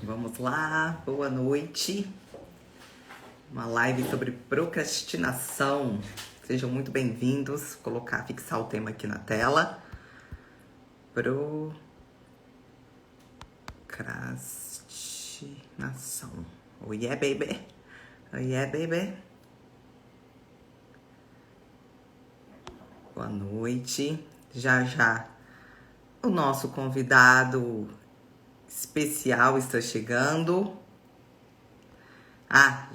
Vamos lá, boa noite. Uma live sobre procrastinação. Sejam muito bem-vindos. Vou fixar o tema aqui na tela. Procrastinação. Oh yeah, baby. Oh yeah, baby. Boa noite. Já o nosso convidado especial está chegando.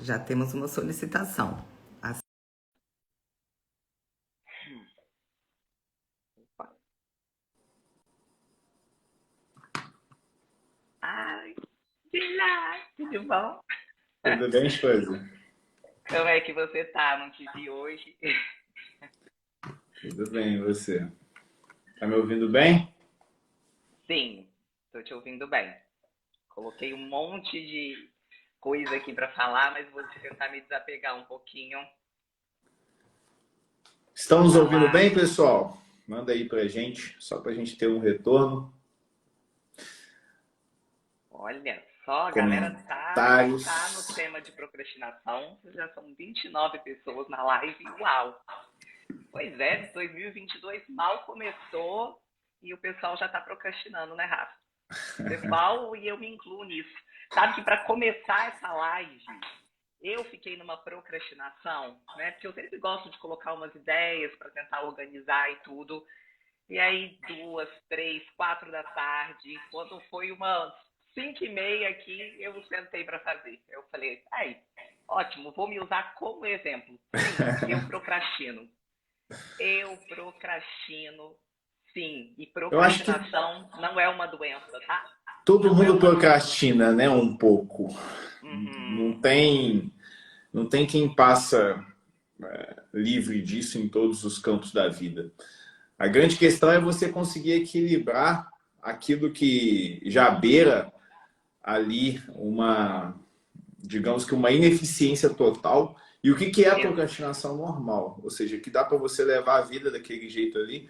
Já temos uma solicitação. Ai, tudo bom? Tudo bem, esposa? Como é que você tá? Não te vi hoje. Tudo bem, e você? Tá me ouvindo bem? Sim, tô te ouvindo bem. Coloquei um monte de coisa aqui para falar, mas vou tentar me desapegar um pouquinho. Estão nos ouvindo bem, pessoal? Manda aí pra gente, só pra gente ter um retorno. Olha só, a galera Comentários. tá no tema de procrastinação. Já são 29 pessoas na live. Uau! Pois é, 2022 mal começou e o pessoal já tá procrastinando, né, Rafa? O pessoal, e eu me incluo nisso. Sabe que para começar essa live, eu fiquei numa procrastinação, né? Porque eu sempre gosto de colocar umas ideias para tentar organizar e tudo. E aí, 2, 3, 4 da tarde, quando foi umas 5h30 aqui, eu sentei para fazer. Eu falei, aí, ótimo, vou me usar como exemplo. Sim, eu procrastino. Eu procrastino, sim. E Eu acho que procrastinação não é uma doença, tá? todo Não é mundo uma doença. procrastina, né? Um pouco. Não Uhum. tem, não tem quem passa livre disso em todos os campos da vida. A grande questão é você conseguir equilibrar aquilo que já beira ali digamos que uma ineficiência total. E o que é a procrastinação normal? Ou seja, que dá para você levar a vida daquele jeito ali,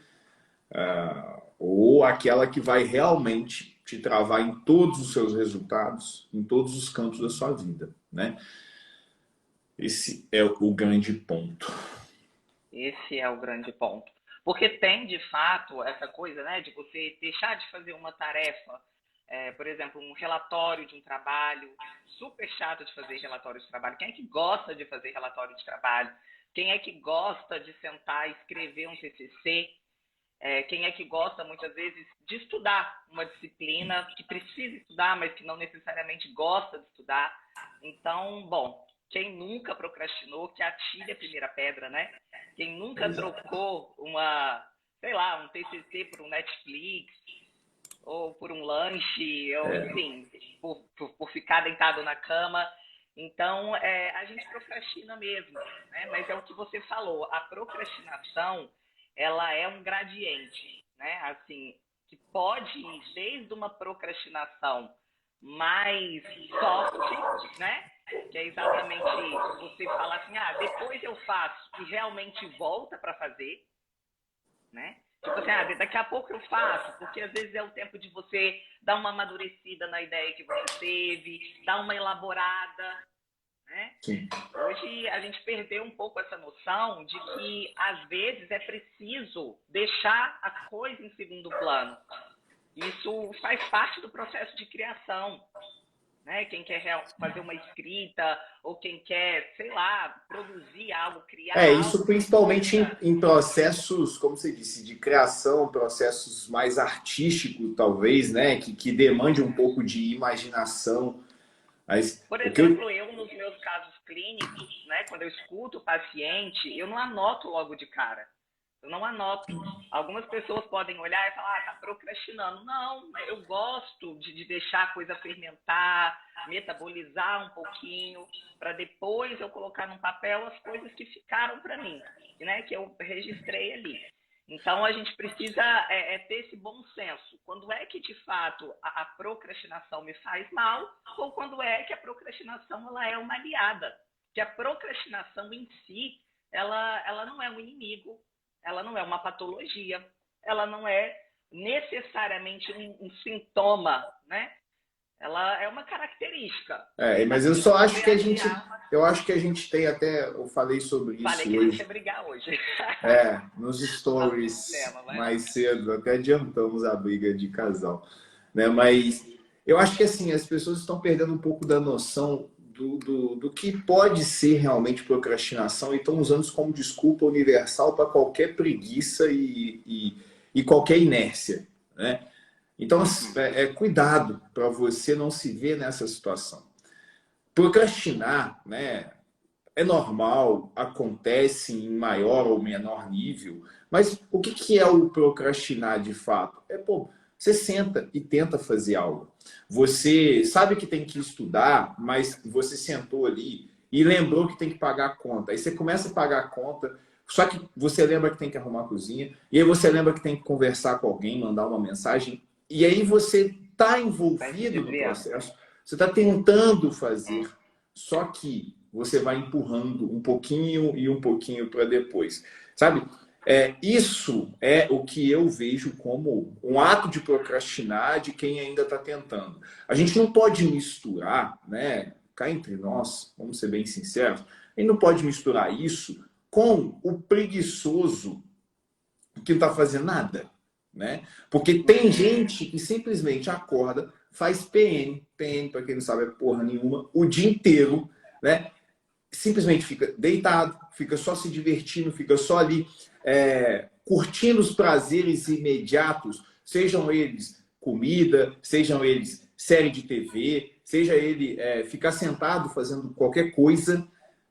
ou aquela que vai realmente te travar em todos os seus resultados, em todos os campos da sua vida, né? Esse é o grande ponto. Esse é o grande ponto. Porque tem, de fato, essa coisa, né, de você deixar de fazer uma tarefa, por exemplo, um relatório de um trabalho, super chato de fazer relatório de trabalho. Quem é que gosta de fazer relatório de trabalho? Quem é que gosta de sentar e escrever um TCC? Quem é que gosta, muitas vezes, de estudar uma disciplina que precisa estudar, mas que não necessariamente gosta de estudar? Então, bom, quem nunca procrastinou, que atire a primeira pedra, né? Quem nunca trocou sei lá, um TCC por um Netflix, ou por um lanche, ou enfim, por ficar deitado na cama. Então, a gente procrastina mesmo, né? Mas é o que você falou, a procrastinação, ela é um gradiente, né? Assim, que pode ir desde uma procrastinação mais soft, né? Que é exatamente você falar assim, depois eu faço e realmente volta para fazer, né? Tipo assim, daqui a pouco eu faço, porque às vezes é o tempo de você dar uma amadurecida na ideia que você teve, dar uma elaborada, né? Sim. Hoje a gente perdeu um pouco essa noção de que às vezes é preciso deixar as coisas em segundo plano. Isso faz parte do processo de criação. Né? Quem quer fazer uma escrita ou quem quer, sei lá, produzir algo, criar Isso algo, principalmente precisa. em processos, como você disse, de criação, processos mais artísticos, talvez, né? Que demande um pouco de imaginação. Mas Por o que eu... exemplo, eu nos meus casos clínicos, né, quando eu escuto o paciente, eu não anoto logo de cara. Eu não anoto. Algumas pessoas podem olhar e falar, tá procrastinando. Não, eu gosto de deixar a coisa fermentar, metabolizar um pouquinho, para depois eu colocar num papel as coisas que ficaram para mim, né, que eu registrei ali. Então, a gente precisa ter esse bom senso. Quando é que, de fato, a procrastinação me faz mal ou quando é que a procrastinação ela é uma aliada? Que a procrastinação em si, ela não é um inimigo, ela não é uma patologia, ela não é necessariamente um sintoma, né? Ela é uma característica. Mas eu só acho que eu acho que a gente tem até, eu falei sobre isso Falei que hoje. a gente ia brigar hoje. Nos stories mais cedo, até adiantamos a briga de casal, né? Mas eu acho que assim, as pessoas estão perdendo um pouco da noção do que pode ser realmente procrastinação e estão usando isso como desculpa universal para qualquer preguiça e qualquer inércia, né? Então, cuidado para você não se ver nessa situação. Procrastinar, né, é normal, acontece em maior ou menor nível, mas o que é o procrastinar de fato? Você senta e tenta fazer algo. Você sabe que tem que estudar, mas você sentou ali e lembrou que tem que pagar a conta. Aí você começa a pagar a conta, só que você lembra que tem que arrumar a cozinha, e aí você lembra que tem que conversar com alguém, mandar uma mensagem, e aí você está envolvido no processo, você está tentando fazer, só que você vai empurrando um pouquinho e um pouquinho para depois. Sabe? Isso é o que eu vejo como um ato de procrastinar de quem ainda está tentando. A gente não pode misturar, né? Cá entre nós, vamos ser bem sinceros, a gente não pode misturar isso com o preguiçoso que não está fazendo nada, né? Porque tem gente que simplesmente acorda, faz PN, para quem não sabe é porra nenhuma, o dia inteiro, né? Simplesmente fica deitado, fica só se divertindo, fica só ali curtindo os prazeres imediatos, sejam eles comida, sejam eles série de TV, seja ele ficar sentado fazendo qualquer coisa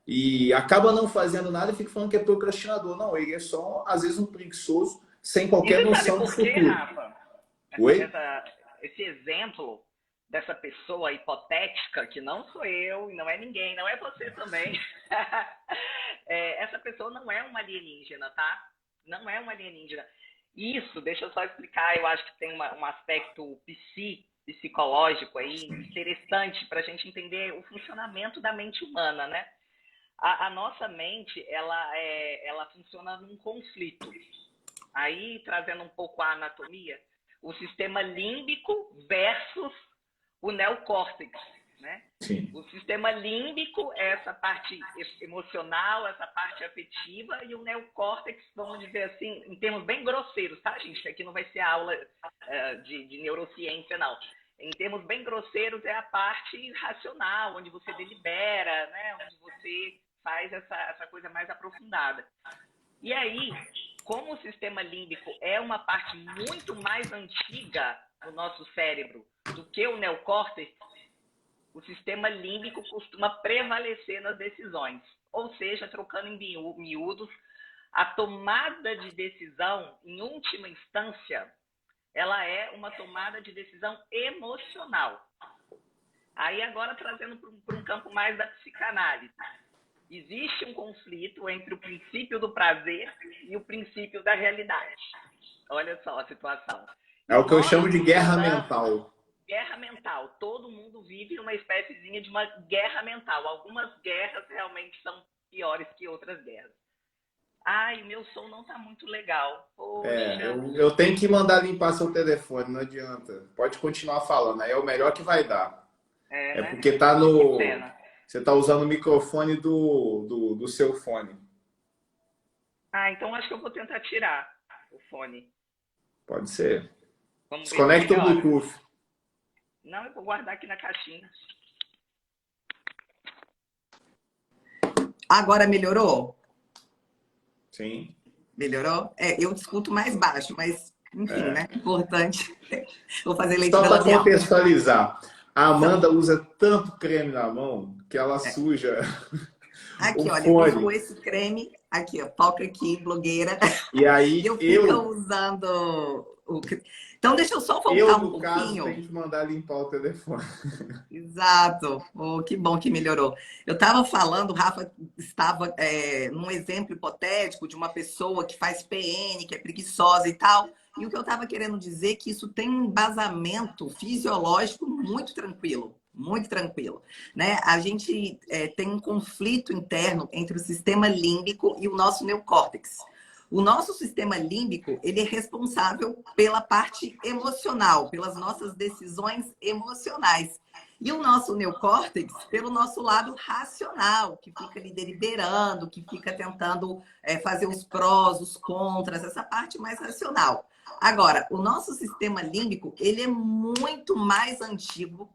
e acaba não fazendo nada e fica falando que é procrastinador. Não, ele é só, às vezes, um preguiçoso sem qualquer noção de futuro. Rafa? Oi? Esse exemplo dessa pessoa hipotética, que não sou eu, e não é ninguém, não é você também. Essa pessoa não é uma alienígena, tá? Não é uma alienígena. Isso, deixa eu só explicar, eu acho que tem um aspecto psicológico aí interessante para a gente entender o funcionamento da mente humana, né? A nossa mente, ela funciona num conflito. Aí, trazendo um pouco a anatomia, o sistema límbico versus o neocórtex, né? Sim. O sistema límbico é essa parte emocional, essa parte afetiva, e o neocórtex, vamos dizer assim, em termos bem grosseiros, tá, gente? Aqui não vai ser aula de neurociência, não. Em termos bem grosseiros, é a parte racional, onde você delibera, né? Onde você faz essa coisa mais aprofundada. E aí, como o sistema límbico é uma parte muito mais antiga do nosso cérebro do que o neocórtex, o sistema límbico costuma prevalecer nas decisões. Ou seja, trocando em miúdos, a tomada de decisão, em última instância, ela é uma tomada de decisão emocional. Aí agora trazendo para um campo mais da psicanálise. Existe um conflito entre o princípio do prazer e o princípio da realidade. Olha só a situação. É o que eu chamo de guerra mental. Guerra mental. Todo mundo vive uma espéciezinha de uma guerra mental. Algumas guerras realmente são piores que outras guerras. Ai, meu som não tá muito legal. Poxa. Eu tenho que mandar limpar seu telefone, não adianta. Pode continuar falando, aí é o melhor que vai dar. Né? Porque tá no... Você tá usando o microfone do seu fone. Então acho que eu vou tentar tirar o fone. Pode ser. Vamos desconecta o Bluetooth. Não, eu vou guardar aqui na caixinha. Agora melhorou? Sim. Melhorou? Eu discuto mais baixo, mas enfim, né? Importante. Vou fazer leitura lateral. Só para contextualizar. A Amanda usa tanto creme na mão que ela suja. Aqui, olha, eu uso esse creme. Aqui, ó, foca aqui, blogueira. E aí eu fico usando o... Então, deixa eu só voltar um pouquinho. Caso, tem que mandar limpar o telefone. Exato. Que bom que melhorou. Eu estava falando, o Rafa estava num exemplo hipotético de uma pessoa que faz PN, que é preguiçosa e tal. E o que eu estava querendo dizer é que isso tem um embasamento fisiológico muito tranquilo. Muito tranquilo, né? A gente tem um conflito interno entre o sistema límbico e o nosso neocórtex. O nosso sistema límbico, ele é responsável pela parte emocional, pelas nossas decisões emocionais. E o nosso neocórtex, pelo nosso lado racional, que fica ali deliberando, que fica tentando fazer os prós, os contras, essa parte mais racional. Agora, o nosso sistema límbico, ele é muito mais antigo,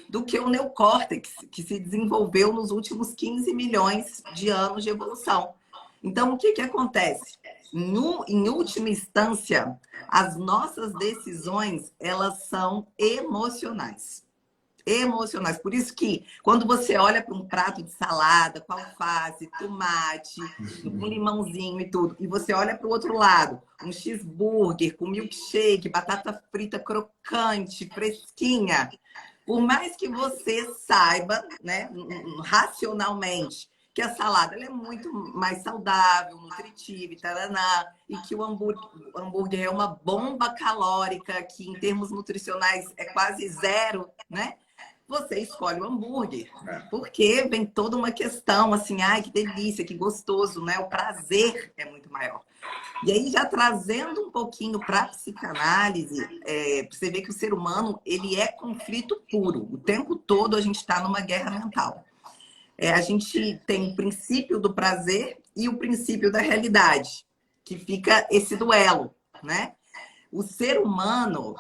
do que o neocórtex, que se desenvolveu nos últimos 15 milhões de anos de evolução. Então, o que acontece? Em última instância, as nossas decisões, elas são emocionais. Emocionais. Por isso que, quando você olha para um prato de salada, com alface, tomate, um limãozinho e tudo, e você olha para o outro lado, um cheeseburger com milkshake, batata frita crocante, fresquinha, por mais que você saiba, né, racionalmente, que a salada ela é muito mais saudável, nutritiva e taraná, e que o hambúrguer é uma bomba calórica, que em termos nutricionais é quase zero, né? Você escolhe o hambúrguer, porque vem toda uma questão assim, ai, que delícia, que gostoso, né? O prazer é muito maior. E aí, já trazendo um pouquinho para a psicanálise, você vê que o ser humano, ele é conflito puro. O tempo todo a gente está numa guerra mental. A gente tem o princípio do prazer e o princípio da realidade, que fica esse duelo, né? O ser humano,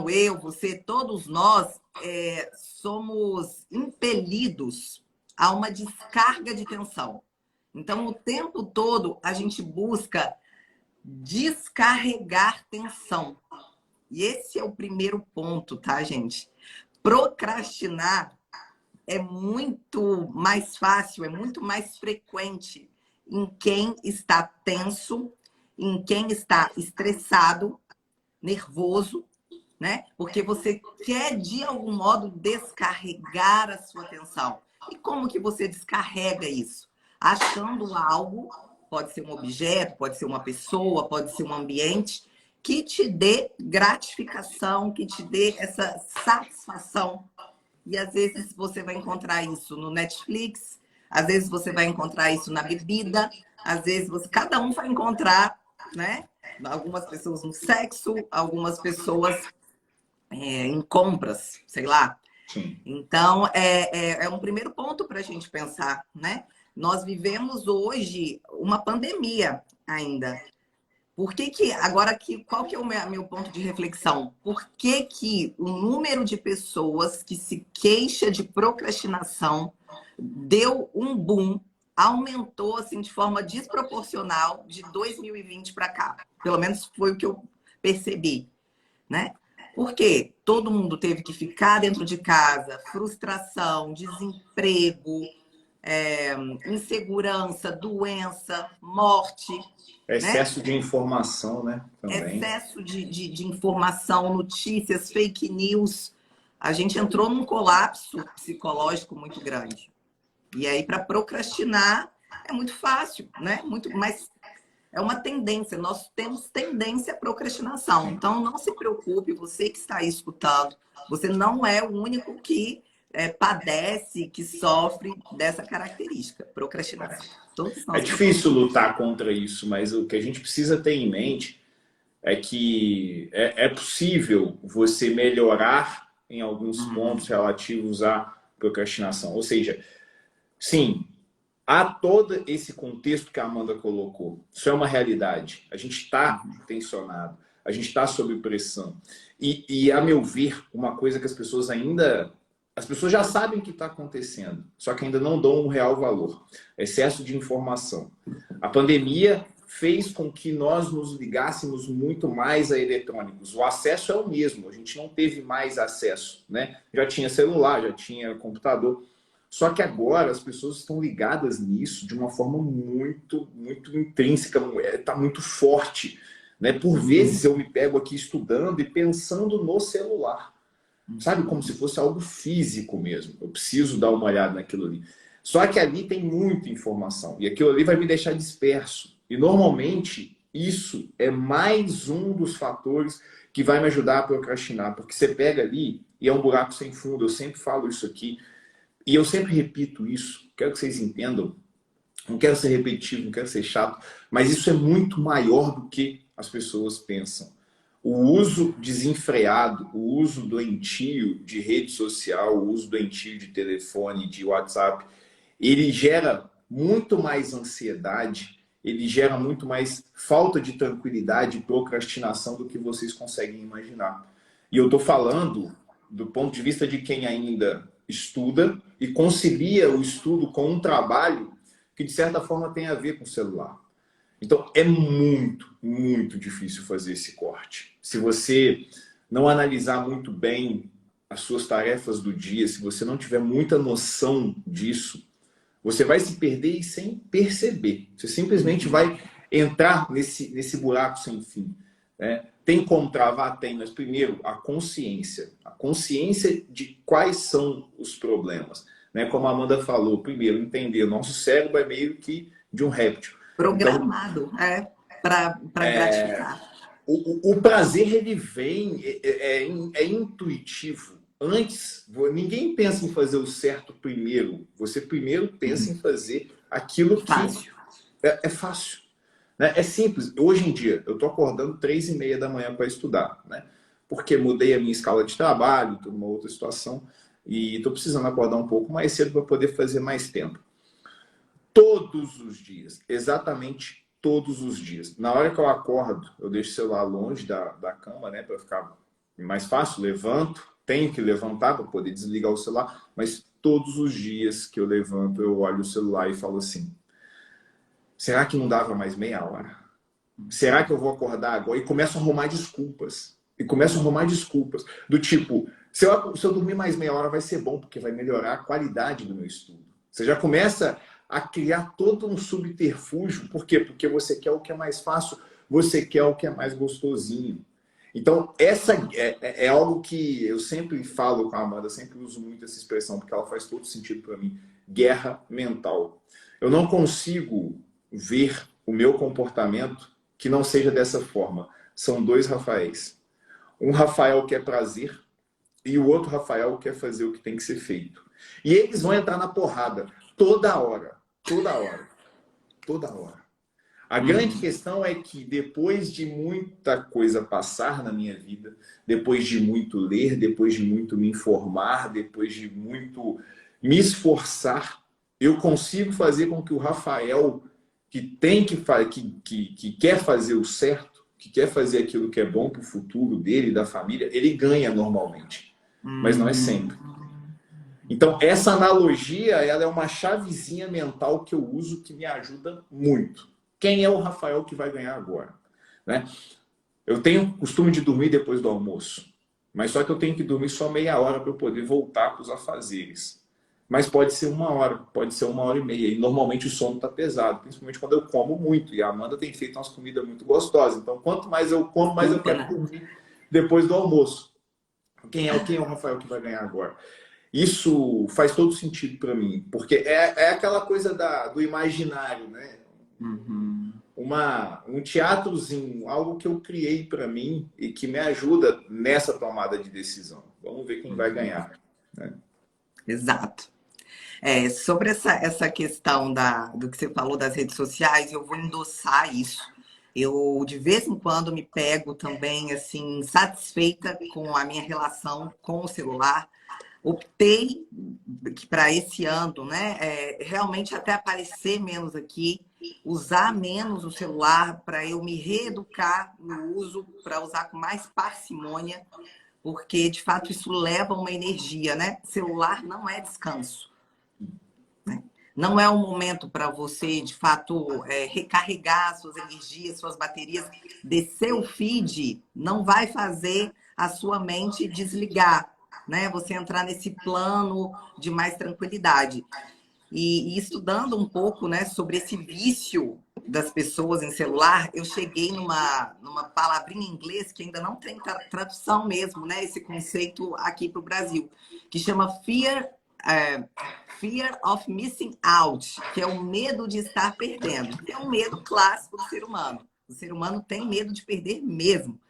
eu, você, todos nós, somos impelidos a uma descarga de tensão. Então, o tempo todo, a gente busca descarregar tensão. E esse é o primeiro ponto, tá, gente? Procrastinar é muito mais fácil, é muito mais frequente em quem está tenso, em quem está estressado, nervoso, né? Porque você quer, de algum modo, descarregar a sua tensão. E como que você descarrega isso? Achando algo, pode ser um objeto, pode ser uma pessoa, pode ser um ambiente, que te dê gratificação, que te dê essa satisfação. E às vezes você vai encontrar isso no Netflix, às vezes você vai encontrar isso na bebida, às vezes cada um vai encontrar, né? Algumas pessoas no sexo, algumas pessoas em compras, sei lá. Sim. Então, é um primeiro ponto para a gente pensar, né? Nós vivemos hoje uma pandemia ainda. Por que agora, qual que é o meu ponto de reflexão? Por que o número de pessoas que se queixa de procrastinação deu um boom, aumentou assim de forma desproporcional de 2020 para cá? Pelo menos foi o que eu percebi, né? Porque todo mundo teve que ficar dentro de casa, frustração, desemprego, insegurança, doença, morte. Excesso, né? de informação, né? Também. Excesso de informação, notícias, fake news. A gente entrou num colapso psicológico muito grande. E aí, para procrastinar, é muito fácil, né? Mas é uma tendência. Nós temos tendência à procrastinação. Então, não se preocupe, você que está aí escutando, você não é o único que padece, que sofre dessa característica, procrastinação. É difícil lutar contra isso, mas o que a gente precisa ter em mente é que é possível você melhorar em alguns pontos relativos à procrastinação. Ou seja, sim, há todo esse contexto que a Amanda colocou. Isso é uma realidade. A gente está tensionado, a gente está sob pressão. E, a meu ver, uma coisa que as pessoas já sabem que está acontecendo, só que ainda não dão um real valor. Excesso de informação. A pandemia fez com que nós nos ligássemos muito mais a eletrônicos. O acesso é o mesmo, a gente não teve mais acesso, né? Já tinha celular, já tinha computador. Só que agora as pessoas estão ligadas nisso de uma forma muito, muito intrínseca, está muito forte, né? Por vezes eu me pego aqui estudando e pensando no celular. Sabe, como se fosse algo físico mesmo. Eu preciso dar uma olhada naquilo ali. Só que ali tem muita informação. E aquilo ali vai me deixar disperso. E normalmente isso é mais um dos fatores que vai me ajudar a procrastinar. Porque você pega ali e é um buraco sem fundo. Eu sempre falo isso aqui. E eu sempre repito isso. Quero que vocês entendam. Não quero ser repetitivo, não quero ser chato, mas isso é muito maior do que as pessoas pensam. O uso desenfreado, o uso doentio de rede social, o uso doentio de telefone, de WhatsApp, ele gera muito mais ansiedade, ele gera muito mais falta de tranquilidade e procrastinação do que vocês conseguem imaginar. E eu estou falando do ponto de vista de quem ainda estuda e concilia o estudo com um trabalho que, de certa forma, tem a ver com o celular. Então, é muito, muito difícil fazer esse corte. Se você não analisar muito bem as suas tarefas do dia, se você não tiver muita noção disso, você vai se perder e sem perceber. Você simplesmente vai entrar nesse buraco sem fim. Né? Tem como travar? Tem, mas primeiro, a consciência. A consciência de quais são os problemas. Né? Como a Amanda falou, primeiro, entender. Nosso cérebro é meio que de um réptil. Programado, para gratificar. O prazer, ele vem, é intuitivo. Antes, ninguém pensa em fazer o certo primeiro. Você primeiro pensa em fazer aquilo que é fácil. Né? É simples. Hoje em dia, eu estou acordando 3h30 da manhã para estudar. Né? Porque mudei a minha escala de trabalho, estou numa outra situação. E estou precisando acordar um pouco mais cedo para poder fazer mais tempo. Todos os dias, exatamente todos os dias. Na hora que eu acordo, eu deixo o celular longe da cama, né, para ficar mais fácil, levanto, tenho que levantar para poder desligar o celular, mas todos os dias que eu levanto, eu olho o celular e falo assim, será que não dava mais meia hora? Será que eu vou acordar agora? E começo a arrumar desculpas. Do tipo, se eu dormir mais meia hora vai ser bom, porque vai melhorar a qualidade do meu estudo. Você já começa a criar todo um subterfúgio. Por quê? Porque você quer o que é mais fácil, você quer o que é mais gostosinho. Então, essa é algo que eu sempre falo com a Amanda, sempre uso muito essa expressão, porque ela faz todo sentido para mim. Guerra mental. Eu não consigo ver o meu comportamento que não seja dessa forma. São dois Rafaéis. Um Rafael quer prazer e o outro Rafael quer fazer o que tem que ser feito. E eles vão entrar na porrada toda hora. Toda hora. A grande questão é que depois de muita coisa passar na minha vida, depois de muito ler, depois de muito me informar, depois de muito me esforçar, eu consigo fazer com que o Rafael, que quer fazer o certo, que quer fazer aquilo que é bom para o futuro dele, da família, ele ganha normalmente. Mas não é sempre. Então, essa analogia, ela é uma chavezinha mental que eu uso que me ajuda muito. Quem é o Rafael que vai ganhar agora? Né? Eu tenho o costume de dormir depois do almoço, mas só que eu tenho que dormir só meia hora para eu poder voltar para os afazeres. Mas pode ser 1 hora, pode ser 1h30. E normalmente o sono está pesado, principalmente quando eu como muito. E a Amanda tem feito umas comidas muito gostosas. Então, quanto mais eu como, mais eu quero dormir depois do almoço. Quem é o Rafael que vai ganhar agora? Isso faz todo sentido para mim, porque é aquela coisa do imaginário, né? Um teatrozinho, algo que eu criei para mim e que me ajuda nessa tomada de decisão. Vamos ver quem vai ganhar. Né? Exato. Sobre essa questão do que você falou das redes sociais, eu vou endossar isso. Eu, de vez em quando, me pego também, assim, satisfeita com a minha relação com o celular. Optei que para esse ano, né, realmente até aparecer menos aqui, usar menos o celular para eu me reeducar no uso, para usar com mais parcimônia, porque de fato isso leva uma energia, né? Celular não é descanso, né? Não é um momento para você, de fato, recarregar suas energias, suas baterias. Descer o feed não vai fazer a sua mente desligar, né? Você entrar nesse plano de mais tranquilidade. E estudando um pouco, né, sobre esse vício das pessoas em celular, eu cheguei numa palavrinha em inglês que ainda não tem tradução mesmo, né? Esse conceito aqui para o Brasil, que chama fear of missing out, que é o medo de estar perdendo. É um medo clássico do ser humano. O ser humano tem medo de perder mesmo.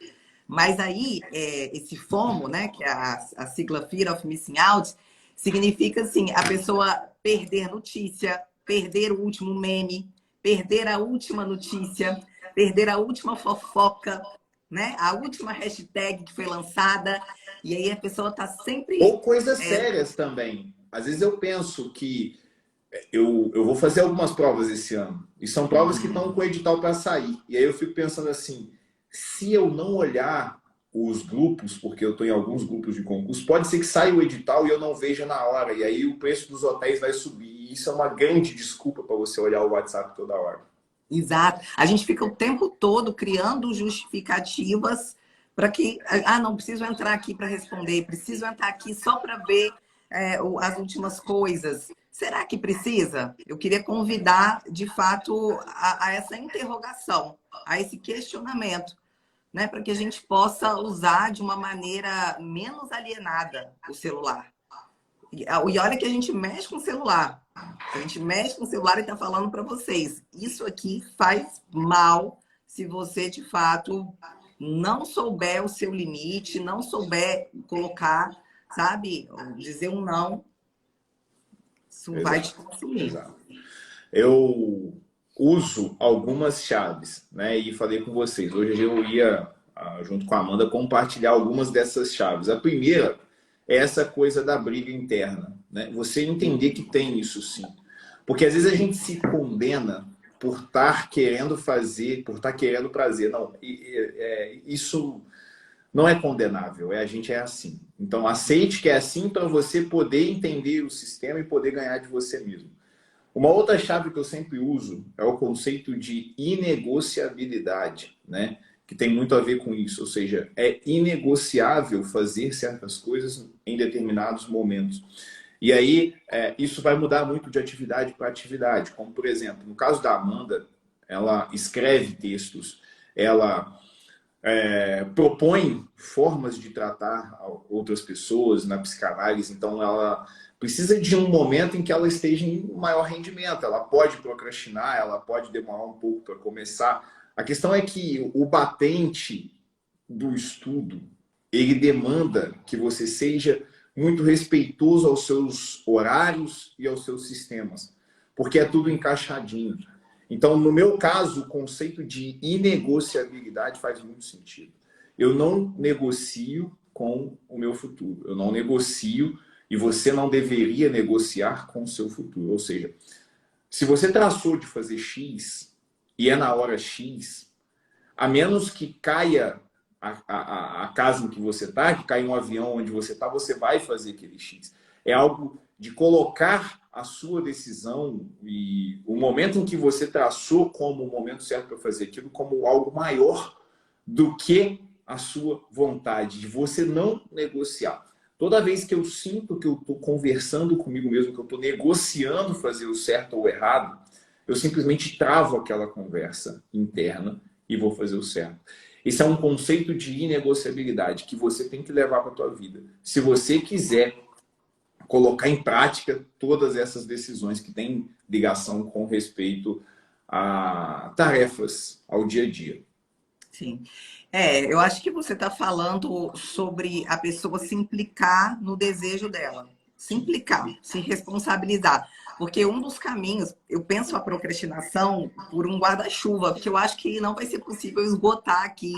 Mas aí, esse FOMO, né, que é a sigla Fear of Missing Out, significa, assim, a pessoa perder notícia, perder o último meme, perder a última notícia, perder a última fofoca, né? A última hashtag que foi lançada. E aí a pessoa está sempre... Ou coisas sérias também. Às vezes eu penso que eu vou fazer algumas provas esse ano. E são provas que estão com o edital para sair. E aí eu fico pensando assim, se eu não olhar os grupos, porque eu estou em alguns grupos de concurso, pode ser que saia o edital e eu não veja na hora. E aí o preço dos hotéis vai subir. E isso é uma grande desculpa para você olhar o WhatsApp toda hora. Exato. A gente fica o tempo todo criando justificativas para que... Ah, não, preciso entrar aqui para responder. Preciso entrar aqui só para ver as últimas coisas. Será que precisa? Eu queria convidar, de fato, a essa interrogação, a esse questionamento, né? Para que a gente possa usar de uma maneira menos alienada o celular. E olha que a gente mexe com o celular. A gente mexe com o celular e está falando para vocês. Isso aqui faz mal se você, de fato, não souber o seu limite, não souber colocar, sabe, dizer um não. Isso vai te consumir. Exato. Eu uso algumas chaves, né? E falei com vocês. Hoje eu ia, junto com a Amanda, compartilhar algumas dessas chaves. A primeira é essa coisa da briga interna, né? Você entender que tem isso sim. Porque às vezes a gente se condena por estar querendo fazer, por estar querendo prazer. Não, isso não é condenável, a gente é assim. Então aceite que é assim para você poder entender o sistema e poder ganhar de você mesmo. Uma outra chave que eu sempre uso é o conceito de inegociabilidade, né? Que tem muito a ver com isso, ou seja, é inegociável fazer certas coisas em determinados momentos. E aí, isso vai mudar muito de atividade para atividade, como, por exemplo, no caso da Amanda, ela escreve textos, ela propõe formas de tratar outras pessoas na psicanálise, então ela precisa de um momento em que ela esteja em maior rendimento, ela pode procrastinar, ela pode demorar um pouco para começar. A questão é que o batente do estudo, ele demanda que você seja muito respeitoso aos seus horários e aos seus sistemas, porque é tudo encaixadinho. Então, no meu caso, o conceito de inegociabilidade faz muito sentido. Eu não negocio com o meu futuro, eu não negocio e você não deveria negociar com o seu futuro. Ou seja, se você traçou de fazer X e é na hora X, a menos que caia a casa em que você está, que caia um avião onde você está, você vai fazer aquele X. É algo de colocar a sua decisão e o momento em que você traçou como o momento certo para fazer aquilo como algo maior do que a sua vontade, de você não negociar. Toda vez que eu sinto que eu estou conversando comigo mesmo, que eu estou negociando fazer o certo ou o errado, eu simplesmente travo aquela conversa interna e vou fazer o certo. Esse é um conceito de inegociabilidade que você tem que levar para a tua vida. Se você quiser colocar em prática todas essas decisões que têm ligação com respeito a tarefas, ao dia a dia. Sim. Eu acho que você está falando sobre a pessoa se implicar no desejo dela. Se implicar, se responsabilizar. Porque um dos caminhos, eu penso a procrastinação por um guarda-chuva, porque eu acho que não vai ser possível esgotar aqui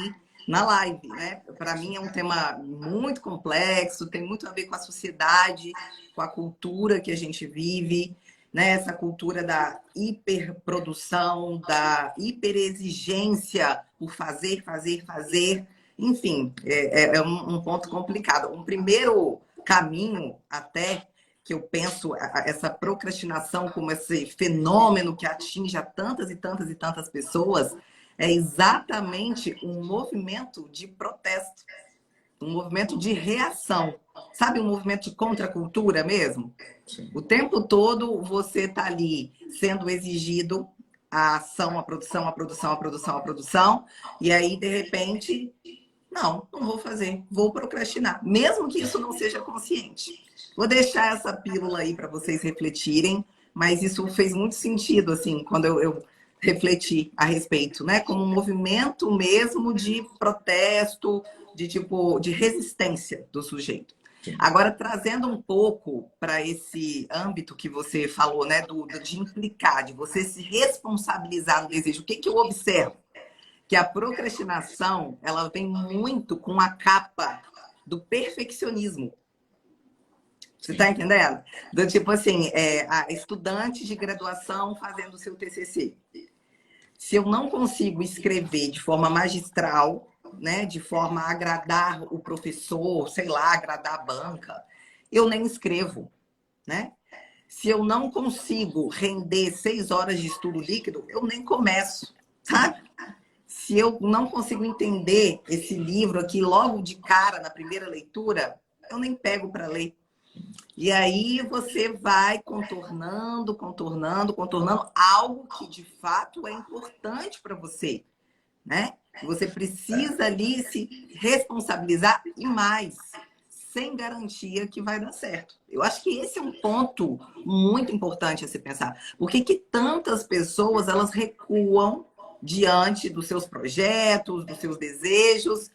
na live, né? Para mim é um tema muito complexo, tem muito a ver com a sociedade, com a cultura que a gente vive, né? Essa cultura da hiperprodução, da hiperexigência por fazer, fazer, fazer. Enfim, é um ponto complicado. Um primeiro caminho até que eu penso essa procrastinação como esse fenômeno que atinge a tantas e tantas e tantas pessoas é exatamente um movimento de protesto, um movimento de reação. Sabe, um movimento de contracultura mesmo? Sim. O tempo todo você está ali sendo exigido a ação, a produção, a produção, a produção, a produção, e aí, de repente, não vou fazer, vou procrastinar, mesmo que isso não seja consciente. Vou deixar essa pílula aí para vocês refletirem, mas isso fez muito sentido, assim, quando eu refleti a respeito, né? Como um movimento mesmo de protesto, de resistência do sujeito. Sim. Agora, trazendo um pouco para esse âmbito que você falou, né, de implicar, de você se responsabilizar no desejo, o que que eu observo? Que a procrastinação, ela vem muito com a capa do perfeccionismo. Você está entendendo? Do tipo assim, a estudante de graduação fazendo o seu TCC. Se eu não consigo escrever de forma magistral, né, de forma a agradar o professor, sei lá, agradar a banca, eu nem escrevo, né? Se eu não consigo render 6 horas de estudo líquido, eu nem começo, sabe? Se eu não consigo entender esse livro aqui logo de cara, na primeira leitura, eu nem pego para ler. E aí você vai contornando, contornando, contornando algo que de fato é importante para você, né? Você precisa ali se responsabilizar e mais, sem garantia que vai dar certo. Eu acho que esse é um ponto muito importante a se pensar. Por que que tantas pessoas elas recuam diante dos seus projetos, dos seus desejos?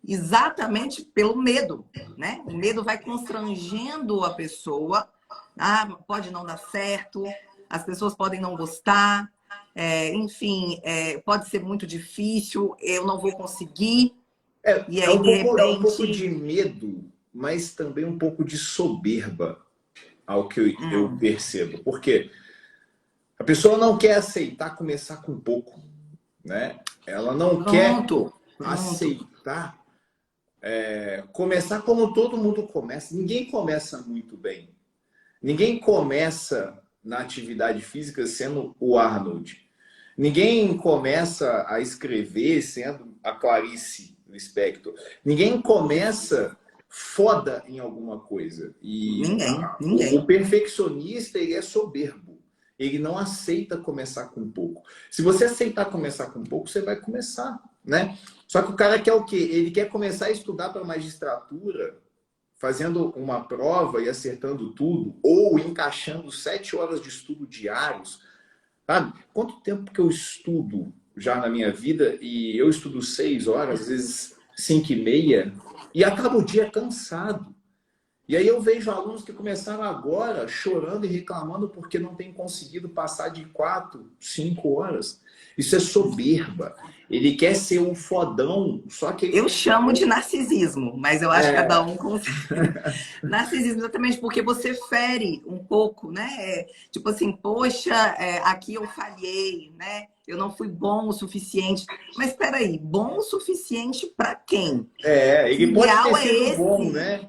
Exatamente pelo medo, né? O medo vai constrangendo a pessoa. Ah, pode não dar certo, as pessoas podem não gostar, enfim, pode ser muito difícil, eu não vou conseguir. E aí, de É um pouco de repente... medo, mas também um pouco de soberba, ao que eu percebo. Porque a pessoa não quer aceitar começar com pouco, né? Ela não quer Pronto. aceitar começar como todo mundo começa. Ninguém começa muito bem. Ninguém começa na atividade física sendo o Arnold. Ninguém começa a escrever sendo a Clarice Lispector. Ninguém começa foda em alguma coisa. E Ninguém. o perfeccionista, ele é soberbo. Ele não aceita começar com pouco. Se você aceitar começar com pouco, você vai começar, né? Só que o cara quer o quê? Ele quer começar a estudar para magistratura, fazendo uma prova e acertando tudo, ou encaixando 7 horas de estudo diários. Sabe? Quanto tempo que eu estudo já na minha vida? E eu estudo 6 horas, às vezes 5h30, e acabo o dia cansado. E aí eu vejo alunos que começaram agora chorando e reclamando porque não têm conseguido passar de 4, 5 horas. Isso é soberba. Ele quer ser um fodão, só que... Eu chamo de narcisismo, mas eu acho que cada um com... Narcisismo exatamente porque você fere um pouco, né? Tipo assim, poxa, aqui eu falhei, né? Eu não fui bom o suficiente. Mas espera aí, bom o suficiente para quem? Ele pode ter Ideal sido bom, né?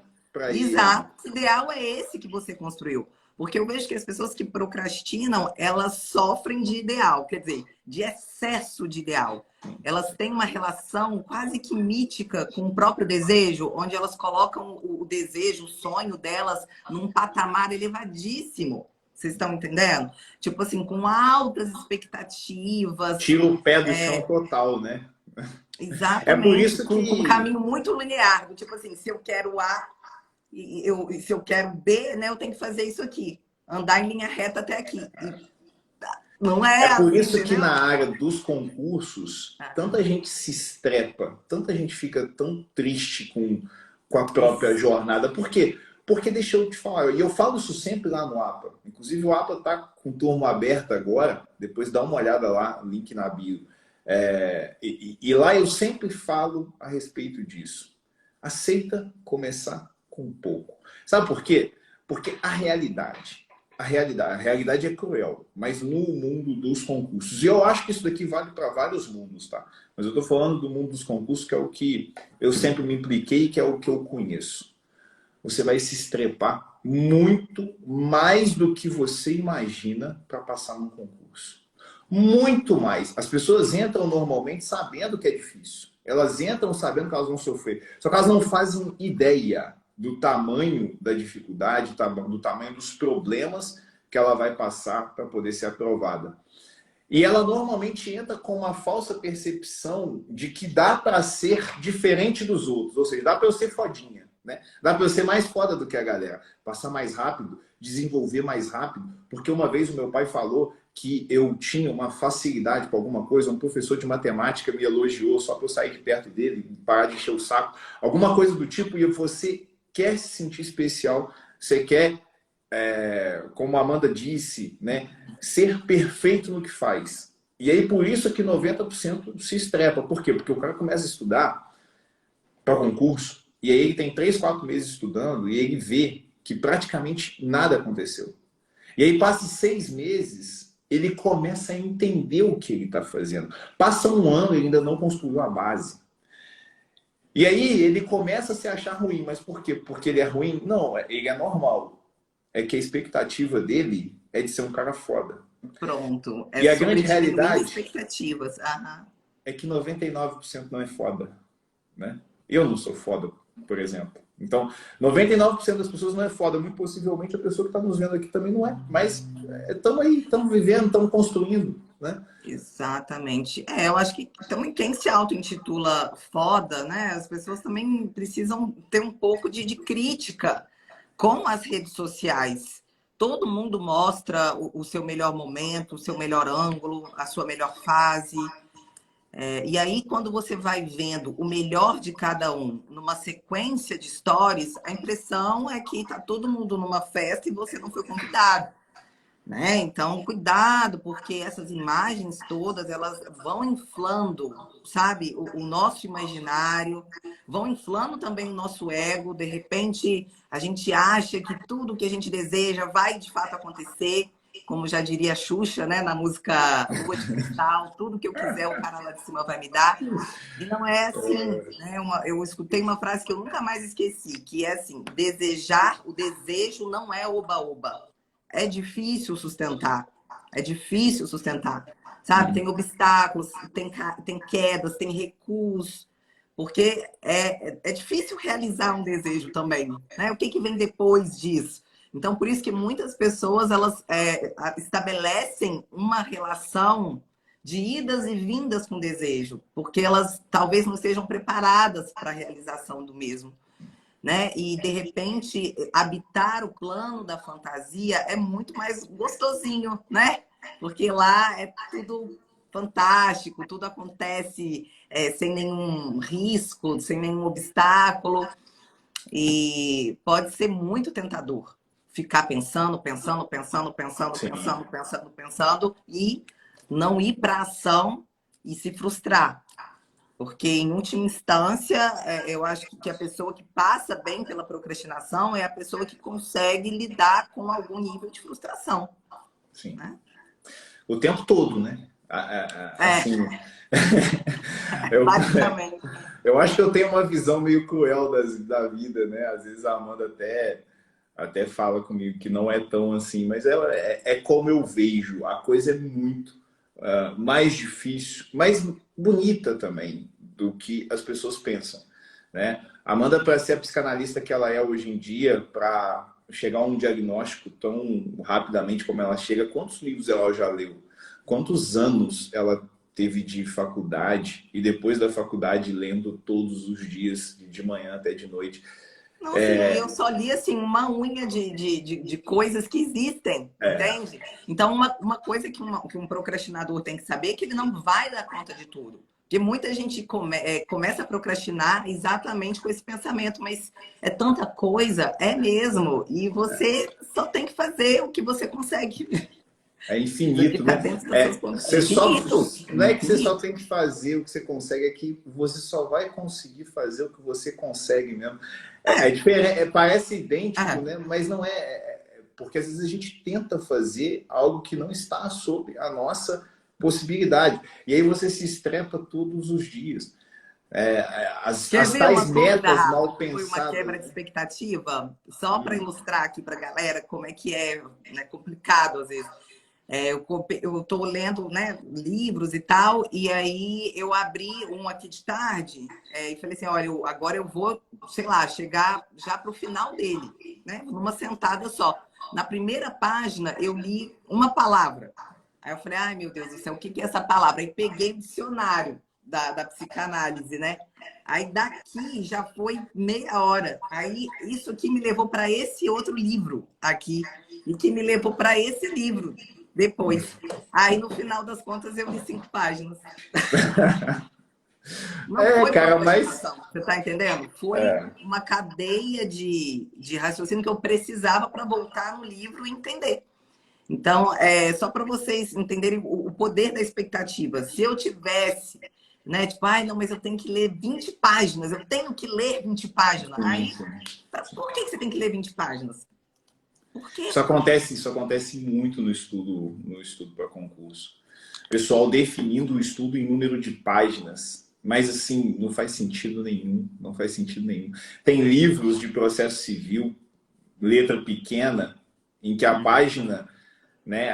Exato. O ideal é esse que você construiu. Porque eu vejo que as pessoas que procrastinam, elas sofrem de ideal, quer dizer, de excesso de ideal. Elas têm uma relação quase que mítica com o próprio desejo, onde elas colocam o desejo, o sonho delas num patamar elevadíssimo. Vocês estão entendendo? Tipo assim, com altas expectativas. Tira o pé do chão total, né? Exatamente. É por isso com que... um caminho muito linear. Tipo assim, se eu quero A, se eu quero B, né, eu tenho que fazer isso aqui. Andar em linha reta até aqui. Não é É por assim, isso que entendeu? na área dos concursos, tanta gente se estrepa, tanta gente fica tão triste com a própria jornada. Por quê? Porque deixa eu te falar, e eu falo isso sempre lá no APA. Inclusive o APA está com turma aberta agora, depois dá uma olhada lá, link na bio. E lá eu sempre falo a respeito disso. Aceita começar com pouco. Sabe por quê? Porque a realidade é cruel, mas no mundo dos concursos, e eu acho que isso daqui vale para vários mundos, tá? Mas eu estou falando do mundo dos concursos, que é o que eu sempre me impliquei, que é o que eu conheço. Você vai se estrepar muito mais do que você imagina para passar num concurso. Muito mais. As pessoas entram normalmente sabendo que é difícil. Elas entram sabendo que elas vão sofrer. Só que elas não fazem ideia do tamanho da dificuldade, do tamanho dos problemas que ela vai passar para poder ser aprovada. E ela normalmente entra com uma falsa percepção de que dá para ser diferente dos outros. Ou seja, dá para eu ser fodinha, né? Dá para eu ser mais foda do que a galera. Passar mais rápido, desenvolver mais rápido. Porque uma vez o meu pai falou que eu tinha uma facilidade com alguma coisa, um professor de matemática me elogiou só para eu sair de perto dele, parar de encher o saco, alguma coisa do tipo, e você quer se sentir especial, você quer, como a Amanda disse, né, ser perfeito no que faz. E aí, por isso que 90% se estrepa. Por quê? Porque o cara começa a estudar para concurso, e aí ele tem 3, 4 meses estudando, e ele vê que praticamente nada aconteceu. E aí passa 6 meses, ele começa a entender o que ele está fazendo. Passa um ano e ele ainda não construiu a base. E aí ele começa a se achar ruim. Mas por quê? Porque ele é ruim? Não, ele é normal. É que a expectativa dele é de ser um cara foda. Pronto. E a grande realidade expectativas. é que 99% não é foda, né? Eu não sou foda, por exemplo. Então, 99% das pessoas não é foda. Muito possivelmente a pessoa que está nos vendo aqui também não é. Mas estamos aí, estamos vivendo, estamos construindo, né? Exatamente. Eu acho que também quem se auto-intitula foda, né? As pessoas também precisam ter um pouco de crítica com as redes sociais. Todo mundo mostra o seu melhor momento, o seu melhor ângulo, a sua melhor fase. E aí, quando você vai vendo o melhor de cada um numa sequência de stories, a impressão é que tá todo mundo numa festa e você não foi convidado, né? Então, cuidado, porque essas imagens todas, elas vão inflando, sabe, o nosso imaginário, vão inflando também o nosso ego. De repente, a gente acha que tudo que a gente deseja vai de fato acontecer. Como já diria a Xuxa, né, na música Lua de Cristal, tudo que eu quiser o cara lá de cima vai me dar. E não é assim, né? Eu escutei uma frase que eu nunca mais esqueci, que é assim: o desejo não é oba-oba. É difícil sustentar, sabe? Tem obstáculos, tem quedas, tem recuos, porque é difícil realizar um desejo também, né? O que vem depois disso? Então, por isso que muitas pessoas elas estabelecem uma relação de idas e vindas com o desejo, porque elas talvez não sejam preparadas para a realização do mesmo, né? E, de repente, habitar o plano da fantasia é muito mais gostosinho, né? Porque lá é tudo fantástico, tudo acontece sem nenhum risco, sem nenhum obstáculo, e pode ser muito tentador ficar pensando Sim. e não ir para a ação e se frustrar. Porque, em última instância, eu acho que a pessoa que passa bem pela procrastinação é a pessoa que consegue lidar com algum nível de frustração. Sim. Né? O tempo todo, né? Assim, basicamente. Eu acho que eu tenho uma visão meio cruel da vida, né? Às vezes a Amanda até fala comigo que não é tão assim, mas é como eu vejo. A coisa é muito mais difícil, mais bonita também do que as pessoas pensam, né? A Amanda, para ser a psicanalista que ela é hoje em dia, para chegar a um diagnóstico tão rapidamente como ela chega, quantos livros ela já leu? Quantos anos ela teve de faculdade e depois da faculdade lendo todos os dias, de manhã até de noite? Não, assim, eu só li assim, uma unha de coisas que existem, entende? Então, uma coisa que um procrastinador tem que saber é que ele não vai dar conta de tudo. Porque muita gente começa a procrastinar exatamente com esse pensamento, mas é tanta coisa, é mesmo, e você só tem que fazer o que você consegue. É infinito, né? Não é que você só tem que fazer o que você consegue, é que você só vai conseguir fazer o que você consegue mesmo. É diferente, parece idêntico, né? Mas não é. Porque às vezes a gente tenta fazer algo que não está sob a nossa possibilidade. E aí você se estrepa todos os dias. As tais metas mal pensadas. Foi uma quebra de expectativa? Só para ilustrar aqui para a galera como é que né, complicado às vezes. Eu estou lendo, né, livros e tal, e aí eu abri um aqui de tarde e falei assim, olha, agora eu vou, sei lá, chegar já para o final dele, né, numa sentada só. Na primeira página eu li uma palavra. Aí eu falei, ai meu Deus do céu, o que é essa palavra? Aí peguei o dicionário da psicanálise, né? Aí daqui já foi meia hora. Aí isso aqui me levou para esse outro livro aqui, e que me levou para esse livro depois. Aí, no final das contas, eu li 5 páginas. Não foi cara, mas... procrastinação, você está entendendo? Foi É, uma cadeia de raciocínio que eu precisava para voltar no livro e entender. Então, só para vocês entenderem o poder da expectativa. Se eu tivesse, né, tipo, ai, não, mas eu tenho que ler 20 páginas, eu tenho que ler 20 páginas. sim, Aí, sim. por que você tem que ler 20 páginas? Por quê? Isso acontece muito no estudo para concurso. Pessoal definindo o estudo em número de páginas, mas assim, não faz sentido nenhum, não faz sentido nenhum. Tem livros de processo civil, letra pequena, em que a página, né,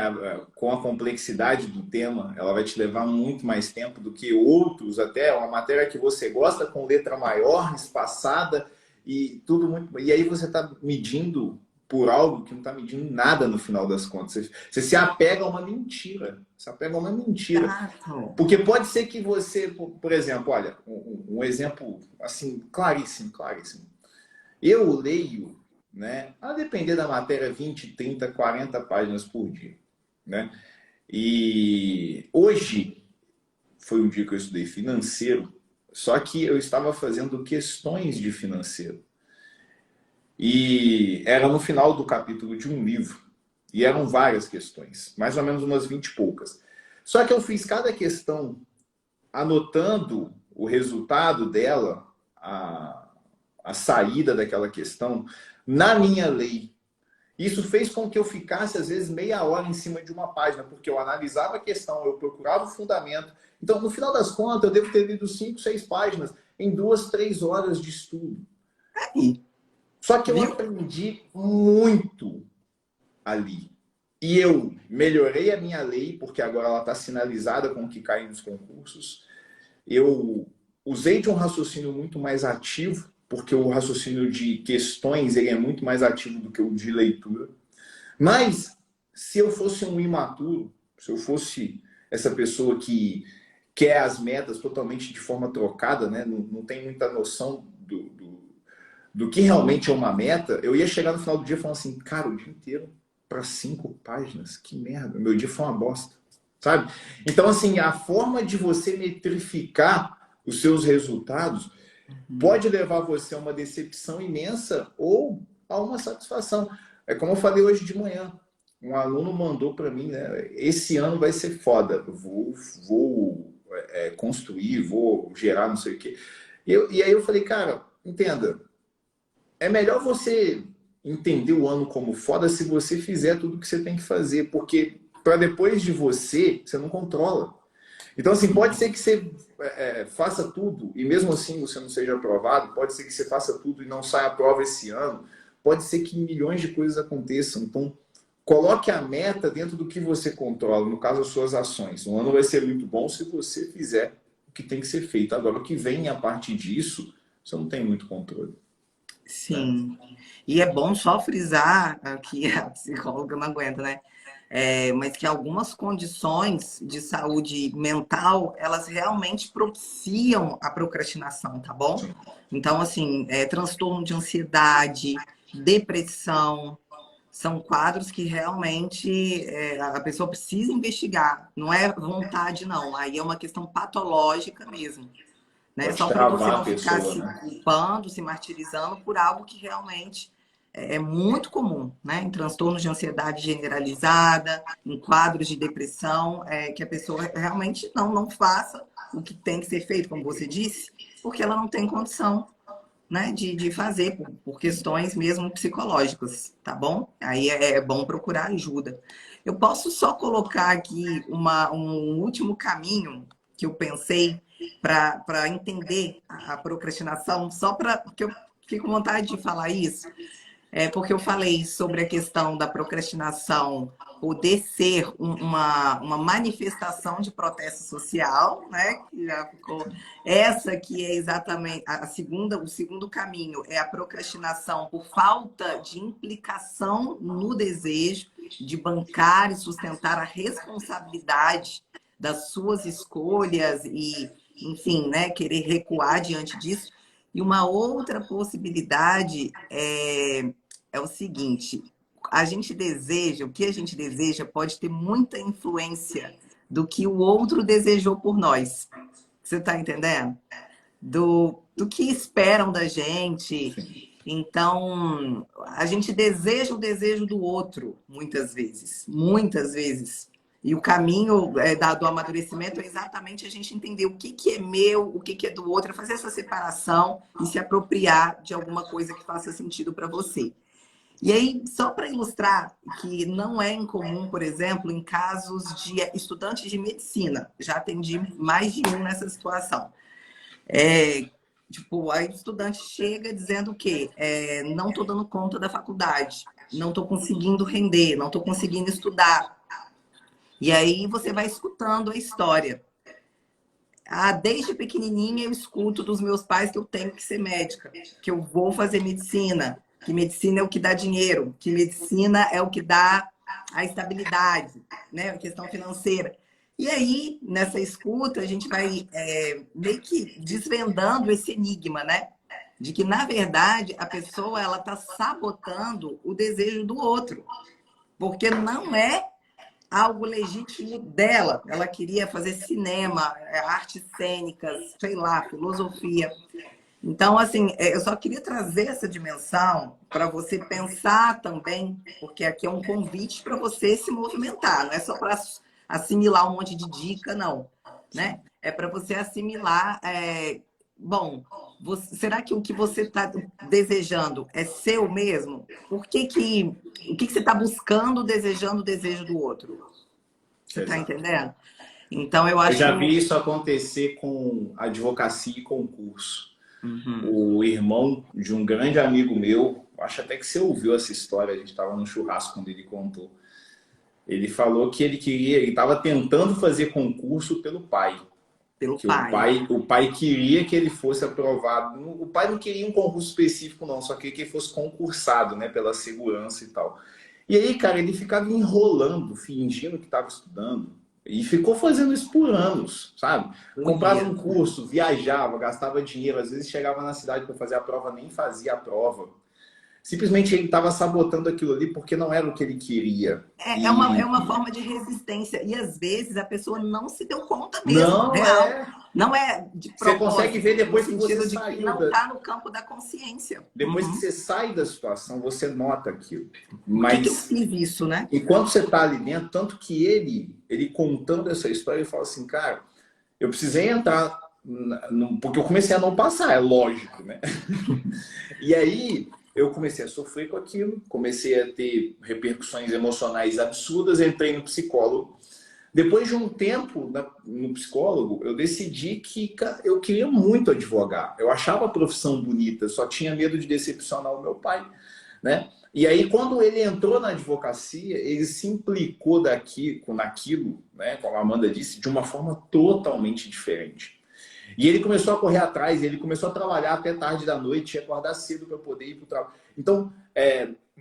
com a complexidade do tema, ela vai te levar muito mais tempo do que outros, até uma matéria que você gosta com letra maior, espaçada e tudo muito. E aí você está medindo por algo que não está medindo nada no final das contas. Você se apega a uma mentira. Se apega a uma mentira. Exato. Porque pode ser que você, por exemplo, olha, um exemplo assim, claríssimo, claríssimo. Eu leio, né, a depender da matéria, 20, 30, 40 páginas por dia, né? E hoje foi um dia que eu estudei financeiro, só que eu estava fazendo questões de financeiro. E era no final do capítulo de um livro. E eram várias questões, mais ou menos umas 20 e poucas. Só que eu fiz cada questão anotando o resultado dela, a saída daquela questão, na minha lei. Isso fez com que eu ficasse, às vezes, meia hora em cima de uma página, porque eu analisava a questão, eu procurava o fundamento. Então, no final das contas, eu devo ter lido 5, 6 páginas em 2, 3 horas de estudo. Aí, Só que eu viu? aprendi muito ali. E eu melhorei a minha lei, porque agora ela está sinalizada com o que cai nos concursos. Eu usei de um raciocínio muito mais ativo, porque o raciocínio de questões ele é muito mais ativo do que o de leitura. Mas, se eu fosse um imaturo, se eu fosse essa pessoa que quer as metas totalmente de forma trocada, né? Não tem muita noção do que realmente é uma meta, eu ia chegar no final do dia falando assim, cara, o dia inteiro para 5 páginas, que merda, meu dia foi uma bosta, sabe? Então, assim, a forma de você metrificar os seus resultados pode levar você a uma decepção imensa ou a uma satisfação. É como eu falei hoje de manhã, um aluno mandou para mim, né, esse ano vai ser foda, vou construir, vou gerar não sei o quê. E aí eu falei, cara, entenda, é melhor você entender o ano como foda se você fizer tudo o que você tem que fazer, porque para depois de você, você não controla. Então, assim, pode ser que você faça tudo e mesmo assim você não seja aprovado, pode ser que você faça tudo e não saia a prova esse ano, pode ser que milhões de coisas aconteçam. Então, coloque a meta dentro do que você controla, no caso, as suas ações. Um ano vai ser muito bom se você fizer o que tem que ser feito. Agora, o que vem a partir disso, você não tem muito controle. Sim. E é bom só frisar aqui, a psicóloga não aguenta, né? Mas que algumas condições de saúde mental, elas realmente propiciam a procrastinação, tá bom? Então, assim, transtorno de ansiedade, depressão, são quadros que realmente a pessoa precisa investigar. Não é vontade, não. Aí é uma questão patológica mesmo. Né? Pode Só para você travar a não ficar pessoa, se né? culpando, se martirizando por algo que realmente é muito comum, né? Em transtornos de ansiedade generalizada, em quadros de depressão, que a pessoa realmente não faça o que tem que ser feito, como você disse, porque ela não tem condição, né, de fazer por questões mesmo psicológicas, tá bom? Aí é bom procurar ajuda. Eu posso só colocar aqui um último caminho que eu pensei para entender a procrastinação, só para porque eu fico com vontade de falar isso, porque eu falei sobre a questão da procrastinação poder ser uma manifestação de protesto social, né? Que já ficou. Essa que é exatamente o segundo caminho é a procrastinação por falta de implicação no desejo de bancar e sustentar a responsabilidade das suas escolhas e, enfim, né, querer recuar diante disso. E uma outra possibilidade é o seguinte: o que a gente deseja pode ter muita influência do que o outro desejou por nós. Você tá entendendo? Do que esperam da gente. Sim. Então, a gente deseja o desejo do outro, muitas vezes. Muitas vezes. E o caminho do amadurecimento é exatamente a gente entender o que, que é meu, o que, que é do outro, é fazer essa separação e se apropriar de alguma coisa que faça sentido para você. E aí, só para ilustrar que não é incomum, por exemplo, em casos de estudantes de medicina, já atendi mais de um nessa situação. Tipo, aí o estudante chega dizendo que não estou dando conta da faculdade, não estou conseguindo render, não estou conseguindo estudar. E aí você vai escutando a história. Desde pequenininha eu escuto dos meus pais que eu tenho que ser médica, que eu vou fazer medicina, que medicina é o que dá dinheiro, que medicina é o que dá a estabilidade, né? A questão financeira. E aí, nessa escuta, a gente vai meio que desvendando esse enigma, né? De que, na verdade, a pessoa ela está sabotando o desejo do outro. Porque não é algo legítimo dela. Ela queria fazer cinema, artes cênicas, sei lá, filosofia. Então, assim, eu só queria trazer essa dimensão para você pensar também, porque aqui é um convite para você se movimentar, não é só para assimilar um monte de dica, não, né? É para você assimilar, bom, será que o que você está desejando é seu mesmo? O que você está buscando, desejando o desejo do outro? Você está entendendo? Então, eu acho... Eu já vi isso acontecer com advocacia e concurso. O irmão de um grande amigo meu, acho até que você ouviu essa história, a gente estava no churrasco quando ele contou. Ele falou que ele estava tentando fazer concurso pelo pai. Pelo pai. O pai queria que ele fosse aprovado. O pai não queria um concurso específico, não, só queria que ele fosse concursado, né, pela segurança e tal. E aí, cara, ele ficava enrolando, fingindo que estava estudando. E ficou fazendo isso por anos, sabe? Comprava um curso, viajava, gastava dinheiro. Às vezes chegava na cidade para fazer a prova, nem fazia a prova. Simplesmente ele estava sabotando aquilo ali porque não era o que ele queria. É uma forma de resistência. E às vezes a pessoa não se deu conta mesmo. Não real. Não é de propósito. Você consegue ver depois que você de saiu. Que não está no campo da consciência. Depois que você sai da situação, você nota aquilo. Mas por que eu fiz isso, né? Enquanto você está ali dentro, tanto que ele contando essa história, ele fala assim, cara, eu precisei entrar, porque eu comecei a não passar, é lógico, né? E aí eu comecei a sofrer com aquilo, comecei a ter repercussões emocionais absurdas, entrei no psicólogo. Depois de um tempo no psicólogo, eu decidi que eu queria muito advogar. Eu achava a profissão bonita, só tinha medo de decepcionar o meu pai, né? E aí, quando ele entrou na advocacia, ele se implicou naquilo, né, como a Amanda disse, de uma forma totalmente diferente. E ele começou a correr atrás, ele começou a trabalhar até tarde da noite, ia acordar cedo para poder ir para o trabalho. Então,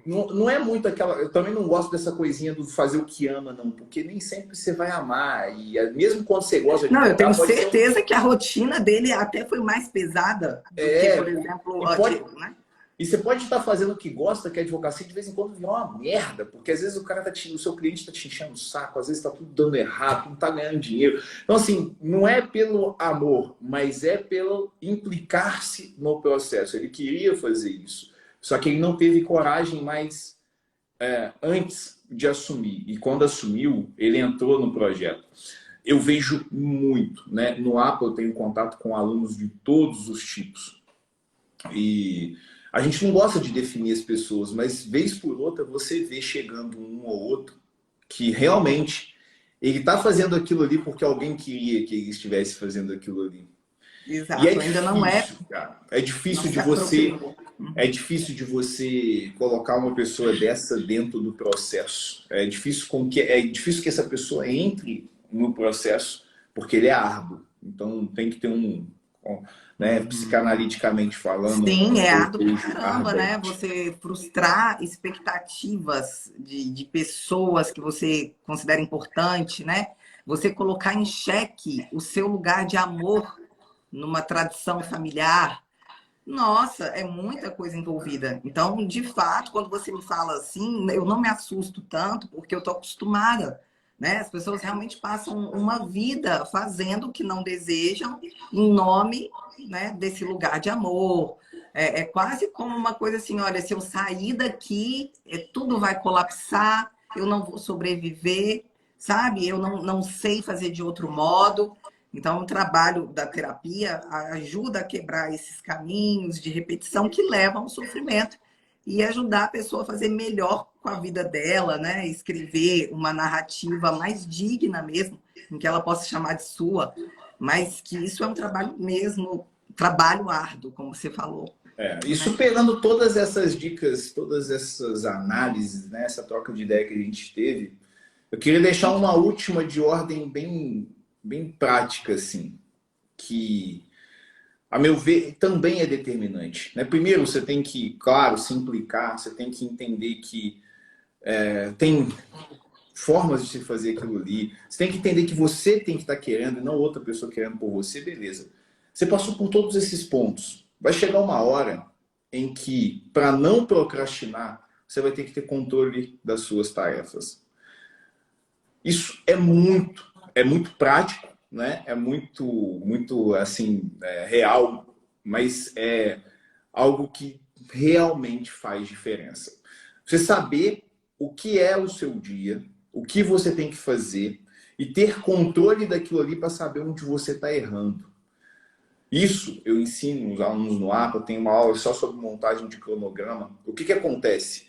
não é muito aquela... Eu também não gosto dessa coisinha do fazer o que ama, não, porque nem sempre você vai amar. E mesmo quando você gosta de... Não, eu tenho certeza que a rotina dele até foi mais pesada do que, por exemplo, né? E você pode estar fazendo o que gosta, que a advocacia de vez em quando vira uma merda, porque às vezes o seu cliente está te enchendo o saco, às vezes está tudo dando errado, não está ganhando dinheiro. Então, assim, não é pelo amor, mas é pelo implicar-se no processo. Ele queria fazer isso, só que ele não teve coragem mais antes de assumir. E quando assumiu, ele entrou no projeto. Eu vejo muito, né? No Apple eu tenho contato com alunos de todos os tipos. E a gente não gosta de definir as pessoas, mas vez por outra você vê chegando um ou outro que realmente ele está fazendo aquilo ali porque alguém queria que ele estivesse fazendo aquilo ali. Exato, e ainda não é. Cara, é difícil de você colocar uma pessoa dessa dentro do processo. É difícil que essa pessoa entre no processo porque ele é árduo. Então tem que ter né, psicanaliticamente falando. Sim, é árduo pra caramba, né? Você frustrar expectativas de pessoas que você considera importante, né? Você colocar em xeque o seu lugar de amor numa tradição familiar. Nossa, é muita coisa envolvida. Então, de fato, quando você me fala assim, eu não me assusto tanto porque eu tô acostumada, né? As pessoas realmente passam uma vida fazendo o que não desejam em nome, né, desse lugar de amor. É quase como uma coisa assim, olha, se eu sair daqui, tudo vai colapsar, eu não vou sobreviver, sabe? Eu não sei fazer de outro modo. Então, o trabalho da terapia ajuda a quebrar esses caminhos de repetição que levam ao sofrimento e ajudar a pessoa a fazer melhor com a vida dela, né? Escrever uma narrativa mais digna mesmo, em que ela possa chamar de sua, mas que isso é um trabalho mesmo, trabalho árduo, como você falou. Isso pegando todas essas dicas, todas essas análises, né? Essa troca de ideia que a gente teve, eu queria deixar uma última de ordem bem prática, assim, que, a meu ver, também é determinante, né? Primeiro, você tem que, claro, se implicar, você tem que entender que tem formas de se fazer aquilo ali. Você tem que entender que você tem que estar querendo e não outra pessoa querendo por você, beleza. Você passou por todos esses pontos. Vai chegar uma hora em que, para não procrastinar, você vai ter que ter controle das suas tarefas. Isso é muito prático, né? É muito assim, real, mas é algo que realmente faz diferença. Você saber o que é o seu dia, o que você tem que fazer e ter controle daquilo ali para saber onde você está errando. Isso eu ensino os alunos no APA, tem uma aula só sobre montagem de cronograma. O que acontece?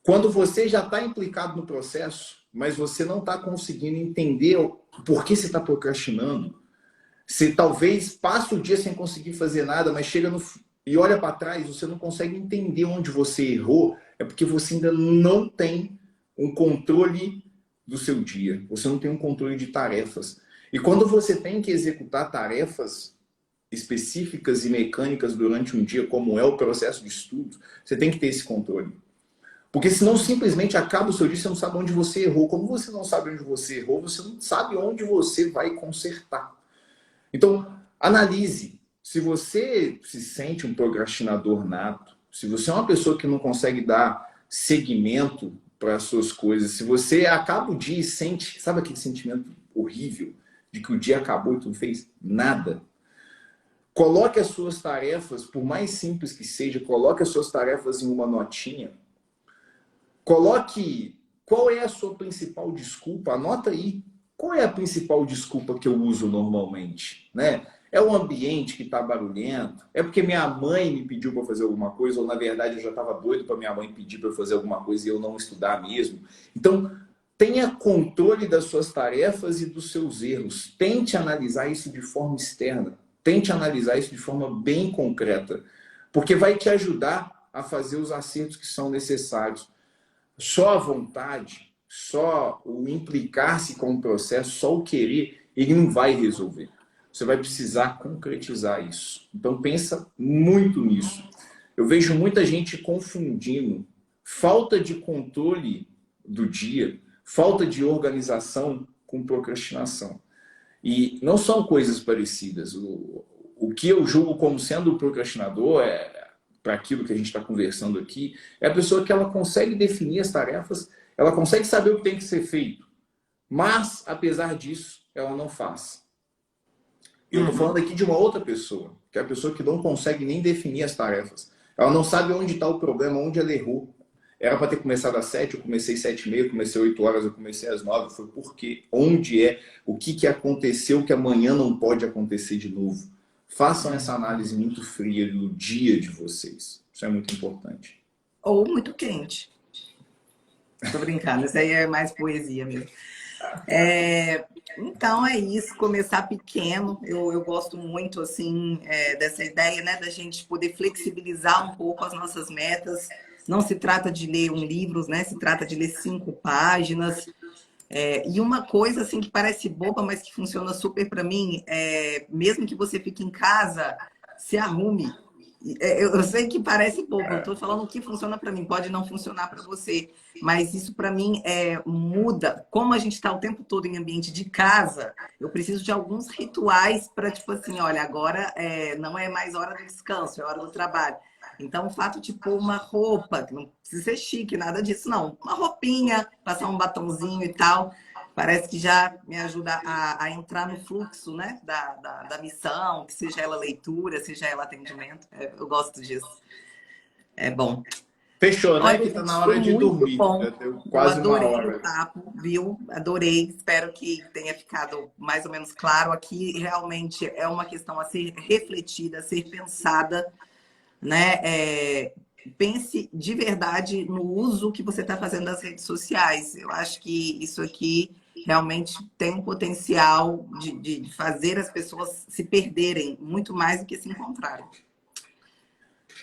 Quando você já está implicado no processo, mas você não está conseguindo entender por que você está procrastinando, você talvez passe o dia sem conseguir fazer nada, mas chega e olha para trás, você não consegue entender onde você errou, é porque você ainda não tem um controle do seu dia, você não tem um controle de tarefas. E quando você tem que executar tarefas específicas e mecânicas durante um dia, como é o processo de estudo, você tem que ter esse controle. Porque senão simplesmente acaba o seu dia, você não sabe onde você errou. Como você não sabe onde você errou, você não sabe onde você vai consertar. Então, analise. Se você se sente um procrastinador nato, se você é uma pessoa que não consegue dar seguimento para as suas coisas, se você acaba o dia e sente, sabe aquele sentimento horrível de que o dia acabou e tu não fez nada? Coloque as suas tarefas, por mais simples que seja, coloque as suas tarefas em uma notinha. Coloque qual é a sua principal desculpa, anota aí. Qual é a principal desculpa que eu uso normalmente? Né? É o ambiente que está barulhento? É porque minha mãe me pediu para fazer alguma coisa? Ou na verdade eu já estava doido para minha mãe pedir para eu fazer alguma coisa e eu não estudar mesmo? Então, tenha controle das suas tarefas e dos seus erros. Tente analisar isso de forma externa. Tente analisar isso de forma bem concreta. Porque vai te ajudar a fazer os acertos que são necessários. Só a vontade, só o implicar-se com o processo, só o querer, ele não vai resolver. Você vai precisar concretizar isso. Então pensa muito nisso. Eu vejo muita gente confundindo falta de controle do dia, falta de organização com procrastinação. E não são coisas parecidas. O que eu julgo como sendo o procrastinador para aquilo que a gente está conversando aqui, é a pessoa que ela consegue definir as tarefas, ela consegue saber o que tem que ser feito, mas, apesar disso, ela não faz. E eu estou falando aqui de uma outra pessoa, que é a pessoa que não consegue nem definir as tarefas. Ela não sabe onde está o problema, onde ela errou. Era para ter começado às 7, eu comecei às 7h30, eu comecei às 8 horas, eu comecei às 9. Foi porque, onde é, o que aconteceu que amanhã não pode acontecer de novo. Façam essa análise muito fria do dia de vocês. Isso é muito importante. Ou muito quente. Tô brincando, isso aí é mais poesia mesmo. Então é isso, começar pequeno. Eu gosto muito assim dessa ideia, né, da gente poder flexibilizar um pouco as nossas metas. Não se trata de ler um livro, né? Se trata de ler 5 páginas. E uma coisa assim que parece boba, mas que funciona super para mim, mesmo que você fique em casa, se arrume. Eu sei que parece bobo, eu estou falando o que funciona para mim, pode não funcionar para você, mas isso para mim muda. Como a gente está o tempo todo em ambiente de casa, eu preciso de alguns rituais para, tipo assim, olha, agora não é mais hora do descanso, é hora do trabalho. Então, o fato de pôr uma roupa, que não precisa ser chique, nada disso, não. Uma roupinha, passar um batonzinho e tal, Parece que já me ajuda a entrar no fluxo, né, da missão, que seja ela leitura, seja ela atendimento. Eu gosto disso. É bom. Fechou, né? Olha, Que tá gente, na foi hora de muito dormir. bom. Já deu Eu quase uma adorei o hora. papo, viu? Adorei. Espero que tenha ficado mais ou menos claro. Aqui realmente é uma questão a ser refletida, a ser pensada, né? Pense de verdade no uso que você está fazendo das redes sociais. Eu acho que isso aqui realmente tem um potencial de fazer as pessoas se perderem muito mais do que se encontrarem.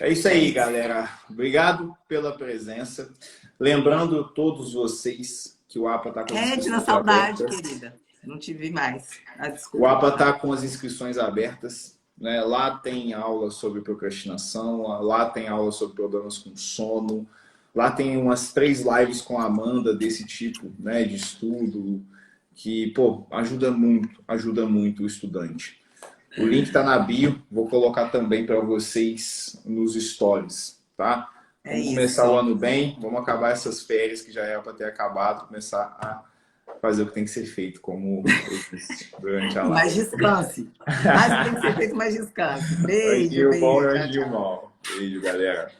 É isso aí, galera. Obrigado pela presença. Lembrando todos vocês que o APA está com as Edna, inscrições saudade, abertas. querida. Não te vi mais. Ah, O desculpa. APA está com as inscrições abertas. Né? Lá tem aula sobre procrastinação, lá tem aula sobre problemas com sono, lá tem umas 3 lives com a Amanda desse tipo, né, de estudo, que, pô, ajuda muito o estudante. O link está na bio, vou colocar também para vocês nos stories, tá? É Vamos começar o isso. ano bem, vamos acabar essas férias que já era para ter acabado, começar a fazer o que tem que ser feito, como eu disse durante a Mais live. descanse. Mais tem que ser feito, mais descanse. Beijo, Anjinho bom e beijo. Tchau, anjinho tchau. mal. Beijo, galera.